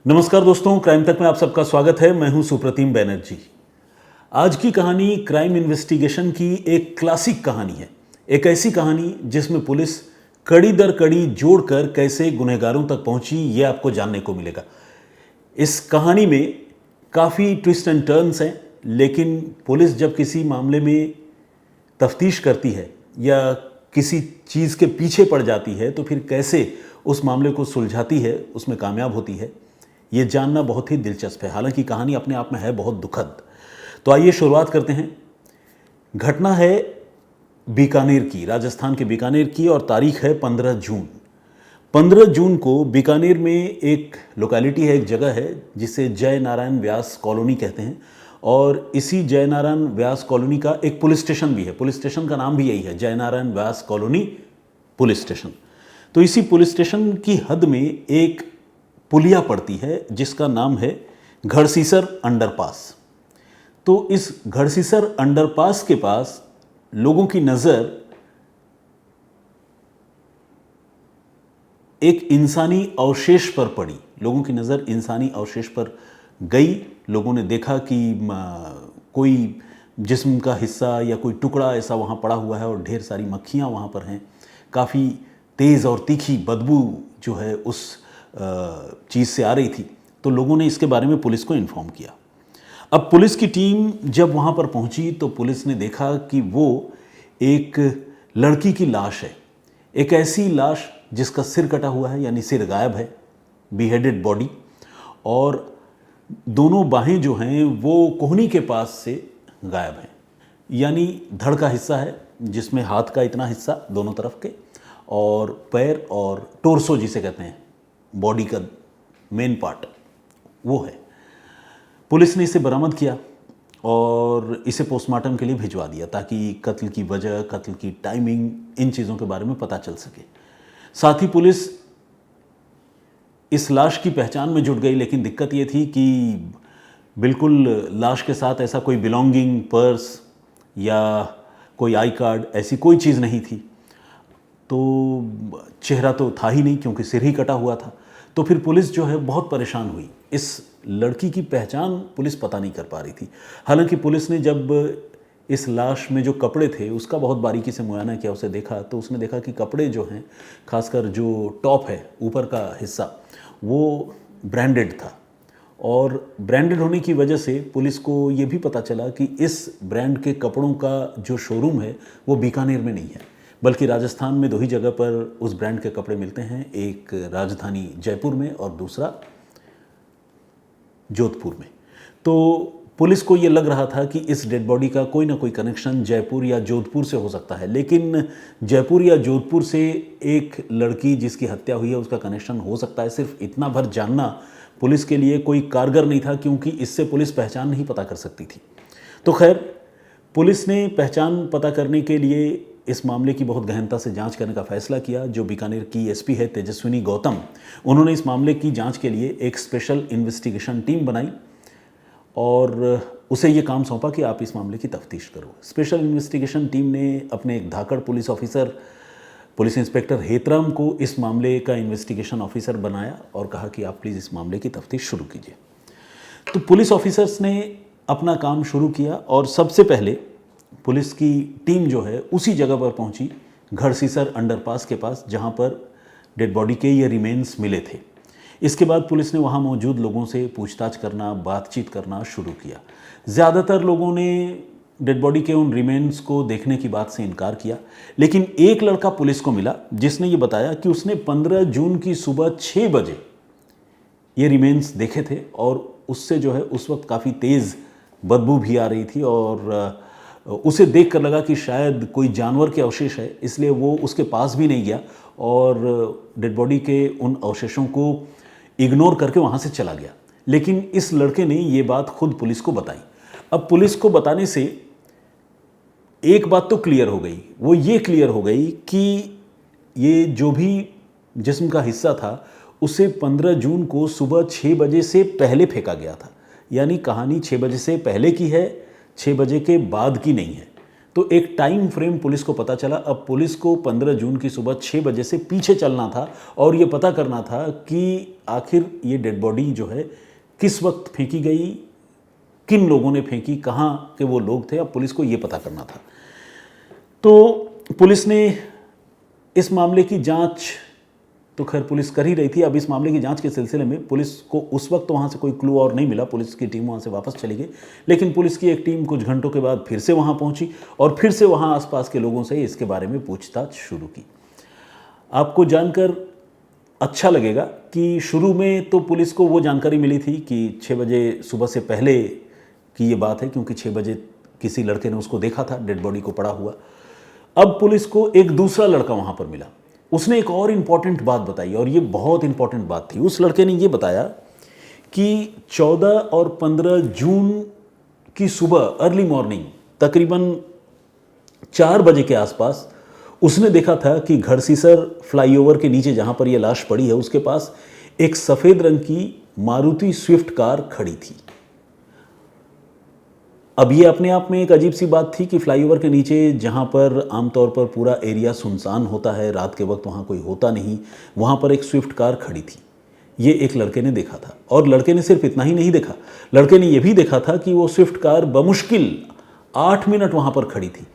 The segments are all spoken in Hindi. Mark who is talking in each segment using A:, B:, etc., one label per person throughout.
A: नमस्कार दोस्तों, क्राइम तक में आप सबका स्वागत है। मैं हूं सुप्रतिम बैनर्जी। आज की कहानी क्राइम इन्वेस्टिगेशन की एक क्लासिक कहानी है। एक ऐसी कहानी जिसमें पुलिस कड़ी दर कड़ी जोड़कर कैसे गुनहगारों तक पहुंची, ये आपको जानने को मिलेगा। इस कहानी में काफ़ी ट्विस्ट एंड टर्न्स हैं, लेकिन पुलिस जब किसी मामले में तफ्तीश करती है या किसी चीज़ के पीछे पड़ जाती है तो फिर कैसे उस मामले को सुलझाती है, उसमें कामयाब होती है, ये जानना बहुत ही दिलचस्प है। हालांकि कहानी अपने आप में है बहुत दुखद। तो आइए शुरुआत करते हैं। घटना है बीकानेर की, राजस्थान के बीकानेर की, और तारीख है 15 जून। 15 जून को बीकानेर में एक लोकेलिटी है, एक जगह है जिसे जय नारायण व्यास कॉलोनी कहते हैं, और इसी जय नारायण व्यास कॉलोनी का एक पुलिस स्टेशन भी है। पुलिस स्टेशन का नाम भी यही है, जय Narayan Vyas colony police station. तो इसी पुलिस स्टेशन की हद में एक पुलिया पड़ती है जिसका नाम है घड़सीसर अंडरपास। तो इस घड़सीसर अंडरपास के पास लोगों की नज़र एक इंसानी अवशेष पर पड़ी। लोगों की नज़र इंसानी अवशेष पर गई। लोगों ने देखा कि कोई जिस्म का हिस्सा या कोई टुकड़ा ऐसा वहाँ पड़ा हुआ है और ढेर सारी मक्खियाँ वहाँ पर हैं। काफ़ी तेज़ और तीखी बदबू जो है उस चीज़ से आ रही थी। तो लोगों ने इसके बारे में पुलिस को इन्फॉर्म किया। अब पुलिस की टीम जब वहाँ पर पहुँची तो पुलिस ने देखा कि वो एक लड़की की लाश है। एक ऐसी लाश जिसका सिर कटा हुआ है, यानी सिर गायब है, बीहेडेड बॉडी, और दोनों बाहें जो हैं वो कोहनी के पास से गायब हैं। यानी धड़ का हिस्सा है जिसमें हाथ का इतना हिस्सा दोनों तरफ के, और पैर और टोर्सो जिसे कहते हैं, बॉडी का मेन पार्ट, वो है। पुलिस ने इसे बरामद किया और इसे पोस्टमार्टम के लिए भिजवा दिया ताकि कत्ल की वजह, कत्ल की टाइमिंग, इन चीज़ों के बारे में पता चल सके। साथ ही पुलिस इस लाश की पहचान में जुट गई, लेकिन दिक्कत ये थी कि बिल्कुल लाश के साथ ऐसा कोई बिलोंगिंग, पर्स या कोई आई कार्ड, ऐसी कोई चीज़ नहीं थी। तो चेहरा तो था ही नहीं क्योंकि सिर ही कटा हुआ था। तो फिर पुलिस जो है बहुत परेशान हुई। इस लड़की की पहचान पुलिस पता नहीं कर पा रही थी। हालांकि पुलिस ने जब इस लाश में जो कपड़े थे उसका बहुत बारीकी से मुआयना किया, उसे देखा, तो उसने देखा कि कपड़े जो हैं, खासकर जो टॉप है, ऊपर का हिस्सा, वो ब्रांडेड था। और ब्रांडेड होने की वजह से पुलिस को ये भी पता चला कि इस ब्रांड के कपड़ों का जो शोरूम है वो बीकानेर में नहीं है, बल्कि राजस्थान में दो ही जगह पर उस ब्रांड के कपड़े मिलते हैं। एक राजधानी जयपुर में और दूसरा जोधपुर में। तो पुलिस को ये लग रहा था कि इस डेड बॉडी का कोई ना कोई कनेक्शन जयपुर या जोधपुर से हो सकता है, लेकिन जयपुर या जोधपुर से एक लड़की जिसकी हत्या हुई है उसका कनेक्शन हो सकता है, सिर्फ इतना भर जानना पुलिस के लिए कोई कारगर नहीं था, क्योंकि इससे पुलिस पहचान नहीं पता कर सकती थी। तो खैर, पुलिस ने पहचान पता करने के लिए इस मामले की बहुत गहनता से जांच करने का फैसला किया। जो बीकानेर की एसपी है तेजस्विनी गौतम, उन्होंने इस मामले की जांच के लिए एक स्पेशल इन्वेस्टिगेशन टीम बनाई और उसे ये काम सौंपा कि आप इस मामले की तफ्तीश करो। स्पेशल इन्वेस्टिगेशन टीम ने अपने एक धाकड़ police officer, police inspector Hetram को इस मामले का इन्वेस्टिगेशन ऑफिसर बनाया और कहा कि आप प्लीज़ इस मामले की तफ्तीश शुरू कीजिए। तो पुलिस ऑफिसर्स ने अपना काम शुरू किया और सबसे पहले पुलिस की टीम जो है उसी जगह पर पहुंची, घड़सीसर अंडरपास के पास, जहां पर डेड बॉडी के ये रिमेन्स मिले थे। इसके बाद पुलिस ने वहां मौजूद लोगों से पूछताछ करना, बातचीत करना शुरू किया। ज़्यादातर लोगों ने डेड बॉडी के उन रिमेन्स को देखने की बात से इनकार किया, लेकिन एक लड़का पुलिस को मिला जिसने ये बताया कि उसने 15 जून की सुबह 6 बजे ये रिमेन्स देखे थे और उससे जो है उस वक्त काफ़ी तेज़ बदबू भी आ रही थी और उसे देखकर लगा कि शायद कोई जानवर के अवशेष है, इसलिए वो उसके पास भी नहीं गया और डेड बॉडी के उन अवशेषों को इग्नोर करके वहाँ से चला गया। लेकिन इस लड़के ने ये बात खुद पुलिस को बताई। अब पुलिस को बताने से एक बात तो क्लियर हो गई, वो ये क्लियर हो गई कि ये जो भी जिस्म का हिस्सा था उसे 15 जून को सुबह 6 बजे से पहले फेंका गया था। यानी कहानी 6 बजे से पहले की है, 6 बजे के बाद की नहीं है। तो एक टाइम फ्रेम पुलिस को पता चला। अब पुलिस को 15 जून की सुबह 6 बजे से पीछे चलना था और ये पता करना था कि आखिर ये डेड बॉडी जो है किस वक्त फेंकी गई, किन लोगों ने फेंकी, कहाँ के वो लोग थे। अब पुलिस को ये पता करना था। तो पुलिस ने इस मामले की जांच तो खैर पुलिस कर ही रही थी। अब इस मामले की जांच के सिलसिले में पुलिस को उस वक्त वहाँ से कोई क्लू और नहीं मिला। पुलिस की टीम वहाँ से वापस चली गई, लेकिन पुलिस की एक टीम कुछ घंटों के बाद फिर से वहाँ पहुँची और फिर से वहाँ आसपास के लोगों से इसके बारे में पूछताछ शुरू की। आपको जानकर अच्छा लगेगा कि शुरू में तो पुलिस को वो जानकारी मिली थी कि 6 बजे सुबह से पहले की ये बात है, क्योंकि 6 बजे किसी लड़के ने उसको देखा था डेड बॉडी को पड़ा हुआ। अब पुलिस को एक दूसरा लड़का वहाँ पर मिला। उसने एक और इम्पॉर्टेंट बात बताई और ये बहुत इम्पॉर्टेंट बात थी। उस लड़के ने ये बताया कि 14 और 15 जून की सुबह अर्ली मॉर्निंग तकरीबन 4 बजे के आसपास उसने देखा था कि घड़सीसर फ्लाईओवर के नीचे जहाँ पर यह लाश पड़ी है उसके पास एक सफ़ेद रंग की मारुति स्विफ्ट कार खड़ी थी। अब ये अपने आप में एक अजीब सी बात थी कि फ्लाईओवर के नीचे जहाँ पर आमतौर पर पूरा एरिया सुनसान होता है, रात के वक्त वहाँ कोई होता नहीं, वहाँ पर एक स्विफ्ट कार खड़ी थी। ये एक लड़के ने देखा था और लड़के ने सिर्फ इतना ही नहीं देखा, लड़के ने यह भी देखा था कि वो स्विफ्ट कार बमुश्किल 8 मिनट वहाँ पर खड़ी थी।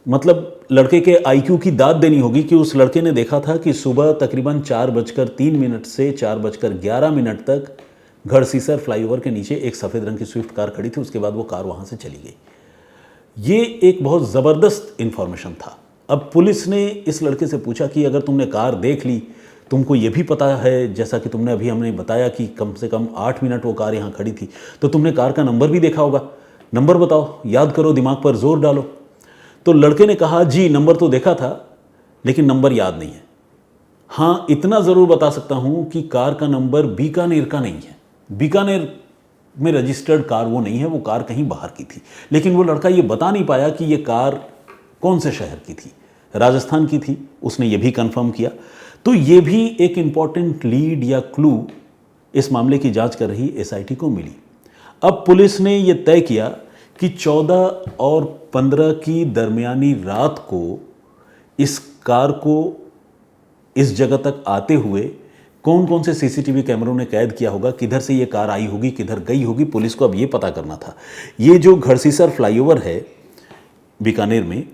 A: मतलब लड़के के आईक्यू की दाद देनी होगी कि उस लड़के ने देखा था कि सुबह तकरीबन 4:03 से 4:11 तक घड़सीसर फ्लाईओवर के नीचे एक सफ़ेद रंग की स्विफ्ट कार खड़ी थी। उसके बाद वो कार वहाँ से चली गई। ये एक बहुत ज़बरदस्त इन्फॉर्मेशन था। अब पुलिस ने इस लड़के से पूछा कि अगर तुमने कार देख ली, तुमको ये भी पता है जैसा कि तुमने अभी हमने बताया कि कम से कम 8 मिनट वो कार यहाँ खड़ी थी, तो तुमने कार का नंबर भी देखा होगा, नंबर बताओ, याद करो, दिमाग पर जोर डालो। तो लड़के ने कहा जी नंबर तो देखा था लेकिन नंबर याद नहीं है। हाँ, इतना ज़रूर बता सकता हूँ कि कार का नंबर बीकानेर का नहीं है, बीकानेर में रजिस्टर्ड कार वो नहीं है, वो कार कहीं बाहर की थी। लेकिन वो लड़का ये बता नहीं पाया कि ये कार कौन से शहर की थी, राजस्थान की थी, उसने ये भी कंफर्म किया। तो ये भी एक इम्पॉर्टेंट लीड या क्लू इस मामले की जांच कर रही एसआईटी को मिली। अब पुलिस ने ये तय किया कि 14 और 15 की दरमियानी रात को इस कार को इस जगह तक आते हुए कौन कौन से सीसीटीवी कैमरों ने कैद किया होगा, किधर से ये कार आई होगी, किधर गई होगी, पुलिस को अब ये पता करना था। ये जो घड़सीसर फ्लाईओवर है बीकानेर में,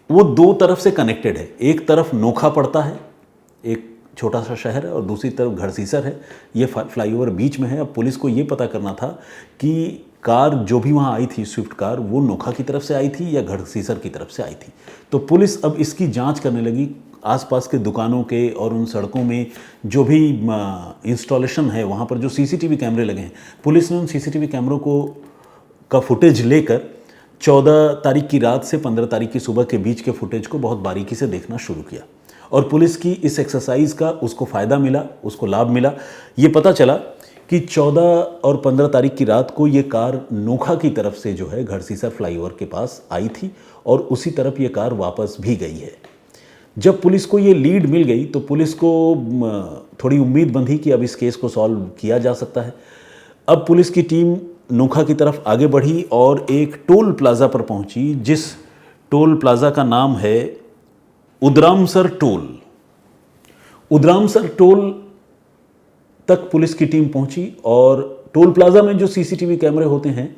A: वो 2 तरफ से कनेक्टेड है। एक तरफ नोखा पड़ता है, एक छोटा सा शहर है, और दूसरी तरफ घड़सीसर है। ये फ्लाईओवर बीच में है। अब पुलिस को ये पता करना था कि कार जो भी वहाँ आई थी, स्विफ्ट कार, वो नोखा की तरफ से आई थी या घड़सीसर की तरफ से आई थी। तो पुलिस अब इसकी जांच करने लगी। आसपास के दुकानों के और उन सड़कों में जो भी इंस्टॉलेशन है, वहाँ पर जो सीसीटीवी कैमरे लगे हैं, पुलिस ने उन सीसीटीवी कैमरों का फुटेज लेकर 14 तारीख की रात से 15 तारीख की सुबह के बीच के फुटेज को बहुत बारीकी से देखना शुरू किया। और पुलिस की इस एक्सरसाइज का उसको फ़ायदा मिला, उसको लाभ मिला। ये पता चला कि 14 और 15 तारीख की रात को ये कार नोखा की तरफ से जो है घड़सीसर फ्लाईओवर के पास आई थी और उसी तरफ ये कार वापस भी गई है। जब पुलिस को ये लीड मिल गई तो पुलिस को थोड़ी उम्मीद बंधी कि अब इस केस को सॉल्व किया जा सकता है। अब पुलिस की टीम नोखा की तरफ आगे बढ़ी और एक टोल प्लाज़ा पर पहुंची, जिस टोल प्लाज़ा का नाम है उद्रामसर टोल। उद्रामसर टोल तक पुलिस की टीम पहुंची और टोल प्लाज़ा में जो सीसीटीवी कैमरे होते हैं,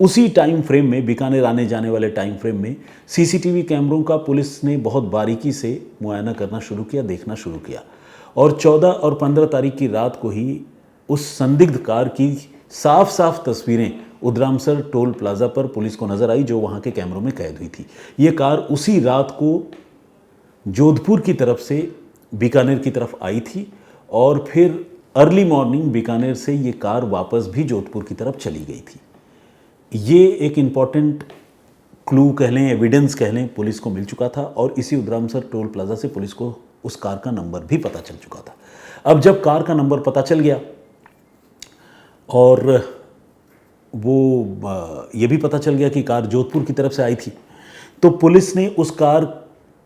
A: उसी टाइम फ्रेम में, बीकानेर आने जाने वाले टाइम फ्रेम में सीसीटीवी कैमरों का पुलिस ने बहुत बारीकी से मुआयना करना शुरू किया, देखना शुरू किया। और 14 और 15 तारीख की रात को ही उस संदिग्ध कार की साफ साफ तस्वीरें उद्रामसर टोल प्लाज़ा पर पुलिस को नज़र आई, जो वहाँ के कैमरों में कैद हुई थी। ये कार उसी रात को जोधपुर की तरफ से बीकानेर की तरफ आई थी और फिर अर्ली मॉर्निंग बीकानेर से ये कार वापस भी जोधपुर की तरफ चली गई थी। ये एक इम्पॉर्टेंट क्लू कह लें, एविडेंस कह लें, पुलिस को मिल चुका था और इसी उद्रामसर टोल प्लाज़ा से पुलिस को उस कार का नंबर भी पता चल चुका था। अब जब कार का नंबर पता चल गया और वो ये भी पता चल गया कि कार जोधपुर की तरफ से आई थी, तो पुलिस ने उस कार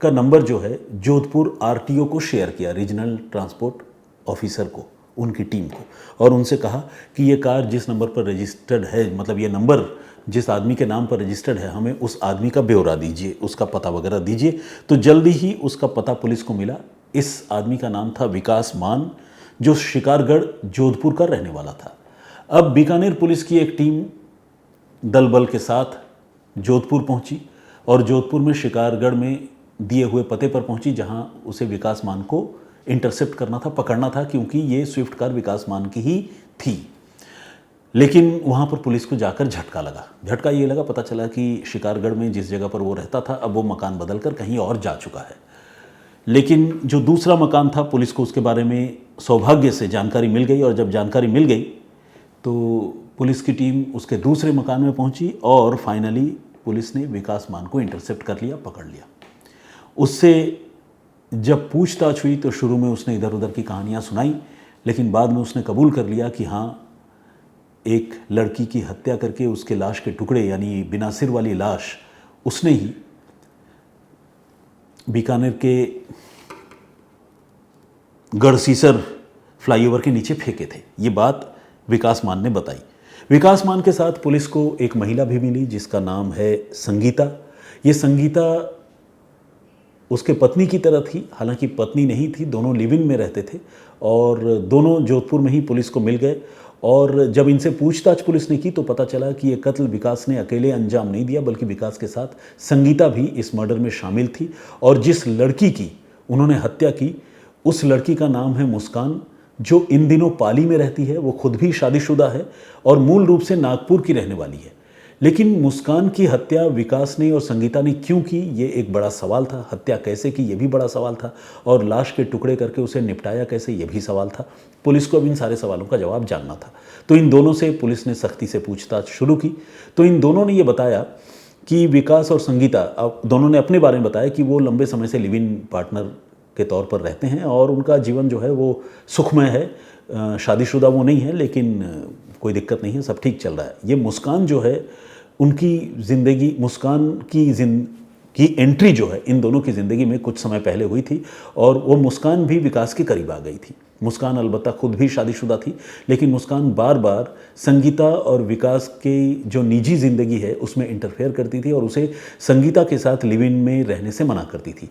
A: का नंबर जो है जोधपुर आरटीओ को शेयर किया, रीजनल ट्रांसपोर्ट ऑफिसर को, उनकी टीम को और उनसे कहा कि ये कार जिस नंबर पर रजिस्टर्ड है, मतलब ये नंबर जिस आदमी के नाम पर रजिस्टर्ड है, हमें उस आदमी का ब्यौरा दीजिए, उसका पता वगैरह दीजिए। तो जल्दी ही उसका पता पुलिस को मिला। इस आदमी का नाम था विकास मान, जो शिकारगढ़ जोधपुर का रहने वाला था। अब बीकानेर पुलिस की एक टीम दल बल के साथ जोधपुर पहुंची और जोधपुर में शिकारगढ़ में दिए हुए पते पर पहुंची, जहां उसे विकास मान को इंटरसेप्ट करना था, पकड़ना था, क्योंकि ये स्विफ्ट कार विकास मान की ही थी। लेकिन वहाँ पर पुलिस को जाकर झटका लगा। झटका ये लगा, पता चला कि शिकारगढ़ में जिस जगह पर वो रहता था, अब वो मकान बदल कर कहीं और जा चुका है। लेकिन जो दूसरा मकान था, पुलिस को उसके बारे में सौभाग्य से जानकारी मिल गई और जब जानकारी मिल गई तो पुलिस की टीम उसके दूसरे मकान में पहुंची और फाइनली पुलिस ने विकास मान को इंटरसेप्ट कर लिया, पकड़ लिया। उससे जब पूछताछ हुई तो शुरू में उसने इधर उधर की कहानियाँ सुनाई, लेकिन बाद में उसने कबूल कर लिया कि हाँ, एक लड़की की हत्या करके उसके लाश के टुकड़े, यानी बिना सिर वाली लाश, उसने ही बीकानेर के गढ़सीसर फ्लाईओवर के नीचे फेंके थे। ये बात विकास मान ने बताई। विकास मान के साथ पुलिस को एक महिला भी मिली जिसका नाम है संगीता। ये संगीता उसके पत्नी की तरह थी, हालांकि पत्नी नहीं थी, दोनों लिव इन में रहते थे और दोनों जोधपुर में ही पुलिस को मिल गए। और जब इनसे पूछताछ पुलिस ने की तो पता चला कि ये कत्ल विकास ने अकेले अंजाम नहीं दिया, बल्कि विकास के साथ संगीता भी इस मर्डर में शामिल थी। और जिस लड़की की उन्होंने हत्या की, उस लड़की का नाम है मुस्कान, जो इन दिनों पाली में रहती है। वो खुद भी शादीशुदा है और मूल रूप से नागपुर की रहने वाली है। लेकिन मुस्कान की हत्या विकास ने और संगीता ने क्यों की, ये एक बड़ा सवाल था। हत्या कैसे की, ये भी बड़ा सवाल था। और लाश के टुकड़े करके उसे निपटाया कैसे, ये भी सवाल था। पुलिस को अब इन सारे सवालों का जवाब जानना था। तो इन दोनों से पुलिस ने सख्ती से पूछताछ शुरू की। तो इन दोनों ने ये बताया कि विकास और संगीता, अब दोनों ने अपने बारे में बताया कि वो लंबे समय से लिव इन पार्टनर के तौर पर रहते हैं और उनका जीवन जो है वो सुखमय है। शादीशुदा वो नहीं है, लेकिन कोई दिक्कत नहीं है, सब ठीक चल रहा है। ये मुस्कान जो है, उनकी ज़िंदगी, मुस्कान की एंट्री जो है इन दोनों की ज़िंदगी में कुछ समय पहले हुई थी और वो मुस्कान भी विकास के करीब आ गई थी। मुस्कान अलबत्ता खुद भी शादीशुदा थी, लेकिन मुस्कान बार बार संगीता और विकास की जो निजी ज़िंदगी है उसमें इंटरफेयर करती थी और उसे संगीता के साथ लिव इन में रहने से मना करती थी।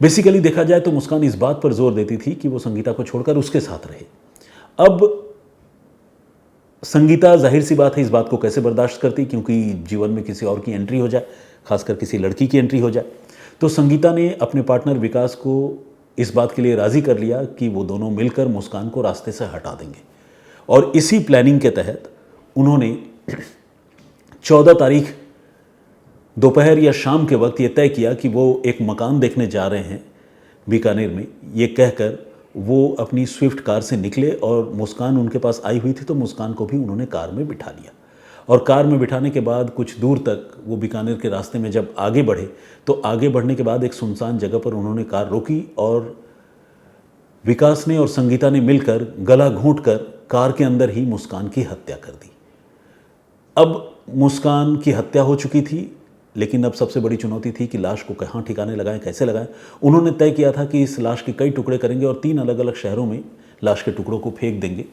A: बेसिकली देखा जाए तो मुस्कान इस बात पर जोर देती थी कि वो संगीता को छोड़कर उसके साथ रहे। अब संगीता, जाहिर सी बात है, इस बात को कैसे बर्दाश्त करती, क्योंकि जीवन में किसी और की एंट्री हो जाए, खासकर किसी लड़की की एंट्री हो जाए। तो संगीता ने अपने पार्टनर विकास को इस बात के लिए राज़ी कर लिया कि वो दोनों मिलकर मुस्कान को रास्ते से हटा देंगे। और इसी प्लानिंग के तहत उन्होंने 14 तारीख दोपहर या शाम के वक्त ये तय किया कि वो एक मकान देखने जा रहे हैं बीकानेर में। ये कहकर वो अपनी स्विफ्ट कार से निकले और मुस्कान उनके पास आई हुई थी, तो मुस्कान को भी उन्होंने कार में बिठा लिया। और कार में बिठाने के बाद कुछ दूर तक वो बीकानेर के रास्ते में जब आगे बढ़े तो आगे बढ़ने के बाद एक सुनसान जगह पर उन्होंने कार रोकी और विकास ने और संगीता ने मिलकर गला घोंटकर कार के अंदर ही मुस्कान की हत्या कर दी। अब मुस्कान की हत्या हो चुकी थी, लेकिन अब सबसे बड़ी चुनौती थी कि लाश को कहाँ ठिकाने लगाएं, कैसे लगाएं। उन्होंने तय किया था कि इस लाश के कई टुकड़े करेंगे और 3 अलग अलग शहरों में लाश के टुकड़ों को फेंक देंगे।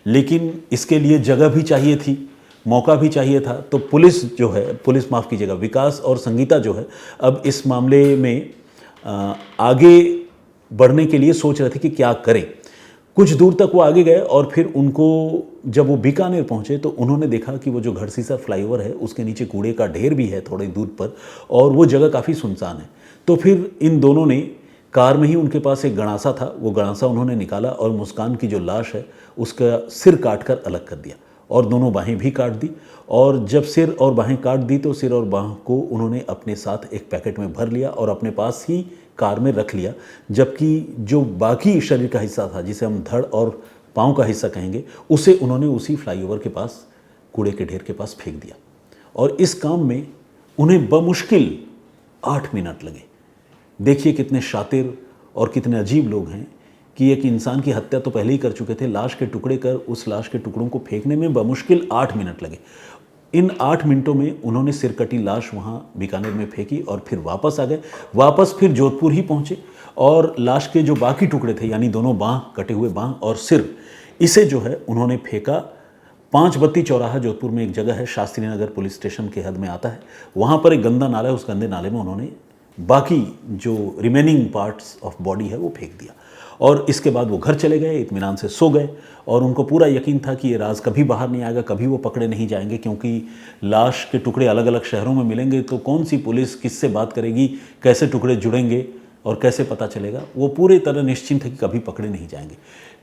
A: लेकिन इसके लिए जगह भी चाहिए थी, मौका भी चाहिए था। तो पुलिस माफ़ कीजिएगा, विकास और संगीता जो है अब इस मामले में आगे बढ़ने के लिए सोच रहे थे कि क्या करें। कुछ दूर तक वो आगे गए और फिर उनको, जब वो बीकानेर पहुंचे तो उन्होंने देखा कि वो जो गढ़सीसर फ्लाईओवर है उसके नीचे कूड़े का ढेर भी है थोड़ी दूर पर और वो जगह काफ़ी सुनसान है। तो फिर इन दोनों ने कार में ही, उनके पास एक गणासा था, वो गणासा उन्होंने निकाला और मुस्कान की जो लाश है उसका सिर काट कर अलग कर दिया और दोनों बाहें भी काट दी। और जब सिर और बाहें काट दी तो सिर और बाह को उन्होंने अपने साथ एक पैकेट में भर लिया और अपने पास ही कार में रख लिया। जबकि जो बाकी शरीर का हिस्सा था, जिसे हम धड़ और पाँव का हिस्सा कहेंगे, उसे उन्होंने उसी फ्लाईओवर के पास, कूड़े के ढेर के पास फेंक दिया। और इस काम में उन्हें बमुश्किल 8 मिनट लगे। देखिए कितने शातिर और कितने अजीब लोग हैं कि एक इंसान की हत्या तो पहले ही कर चुके थे, लाश के टुकड़े कर उस लाश के टुकड़ों को फेंकने में बमुश्किल 8 मिनट लगे। इन 8 मिनटों में उन्होंने सिर कटी लाश वहाँ बीकानेर में फेंकी और फिर वापस आ गए। वापस फिर जोधपुर ही पहुँचे और लाश के जो बाकी टुकड़े थे, यानी दोनों बाँह, कटे हुए बाँह और सिर, इसे जो है उन्होंने फेंका। 5 बत्ती चौराहा जोधपुर में एक जगह है, शास्त्री नगर पुलिस स्टेशन के हद में आता है, वहाँ पर एक गंदा नाला है, उस गंदे नाले में उन्होंने बाकी जो रिमेनिंग पार्ट्स ऑफ बॉडी है वो फेंक दिया। और इसके बाद वो घर चले गए, इत्मीनान से सो गए और उनको पूरा यकीन था कि ये राज कभी बाहर नहीं आएगा, कभी वो पकड़े नहीं जाएंगे, क्योंकि लाश के टुकड़े अलग अलग शहरों में मिलेंगे तो कौन सी पुलिस किससे बात करेगी, कैसे टुकड़े जुड़ेंगे और कैसे पता चलेगा। वो पूरी तरह निश्चिंत है कि कभी पकड़े नहीं जाएंगे।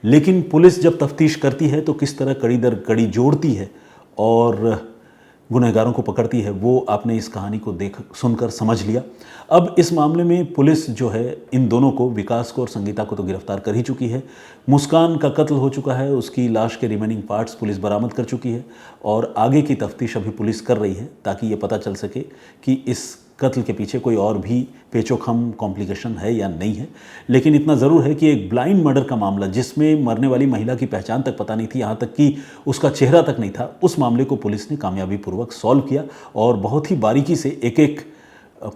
A: लेकिन पुलिस जब तफ्तीश करती है तो किस तरह कड़ी दर कड़ी जोड़ती है और गुनहगारों को पकड़ती है, वो आपने इस कहानी को सुनकर समझ लिया। अब इस मामले में पुलिस जो है इन दोनों को, विकास को और संगीता को तो गिरफ्तार कर ही चुकी है। मुस्कान का कत्ल हो चुका है, उसकी लाश के रिमेनिंग पार्ट्स पुलिस बरामद कर चुकी है और आगे की तफ्तीश अभी पुलिस कर रही है ताकि ये पता चल सके कि इस कत्ल के पीछे कोई और भी पेचोखम कॉम्प्लिकेशन है या नहीं है। लेकिन इतना ज़रूर है कि एक ब्लाइंड मर्डर का मामला जिसमें मरने वाली महिला की पहचान तक पता नहीं थी, यहाँ तक कि उसका चेहरा तक नहीं था, उस मामले को पुलिस ने कामयाबी पूर्वक सॉल्व किया और बहुत ही बारीकी से एक एक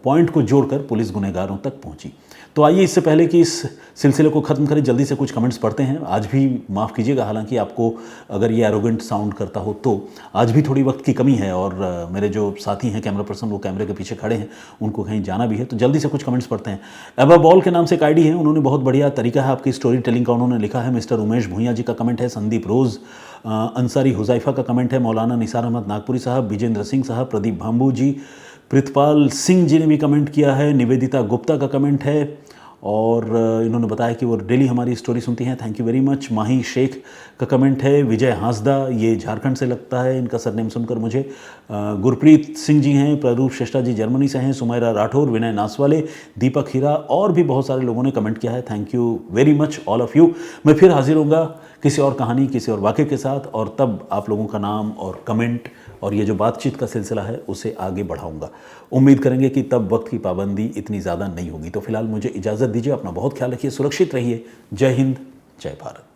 A: पॉइंट को जोड़कर पुलिस गुनहगारों तक पहुंची। तो आइए इससे पहले कि इस सिलसिले को ख़त्म करें, जल्दी से कुछ कमेंट्स पढ़ते हैं। आज भी माफ़ कीजिएगा, हालांकि आपको अगर ये एरोगेंट साउंड करता हो तो आज भी थोड़ी वक्त की कमी है और मेरे जो साथी हैं कैमरा पर्सन वो कैमरे के पीछे खड़े हैं, उनको कहीं जाना भी है, तो जल्दी से कुछ कमेंट्स पढ़ते हैं। एबा बॉल के नाम से एक आईडी है, उन्होंने बहुत बढ़िया तरीका है आपकी स्टोरी टेलिंग का, उन्होंने लिखा है। मिस्टर उमेश भूंया जी का कमेंट है। संदीप रोज़ अंसारी हुज़ैफ़ा का कमेंट है। मौलाना निसार अहमद नागपुरी साहब, विजेंद्र सिंह साहब, प्रदीप भाम्बू जी, प्रितपाल सिंह जी ने भी कमेंट किया है। निवेदिता गुप्ता का कमेंट है और इन्होंने बताया कि वो डेली हमारी स्टोरी सुनती हैं, थैंक यू वेरी मच। माही शेख का कमेंट है। विजय हांसदा, ये झारखंड से लगता है इनका सरनेम सुनकर मुझे। गुरप्रीत सिंह जी हैं। प्ररूप श्रेष्ठा जी जर्मनी से हैं। सुमैरा राठौर, विनय नासवाले, दीपक हीरा और भी बहुत सारे लोगों ने कमेंट किया है। Thank you very much all of you. मैं फिर हाजिर होऊंगा किसी और कहानी, किसी और वाक़े के साथ, और तब आप लोगों का नाम और कमेंट और ये जो बातचीत का सिलसिला है उसे आगे बढ़ाऊंगा। उम्मीद करेंगे कि तब वक्त की पाबंदी इतनी ज़्यादा नहीं होगी। तो फिलहाल मुझे इजाज़त दीजिए, अपना बहुत ख्याल रखिए, सुरक्षित रहिए। जय हिंद, जय भारत।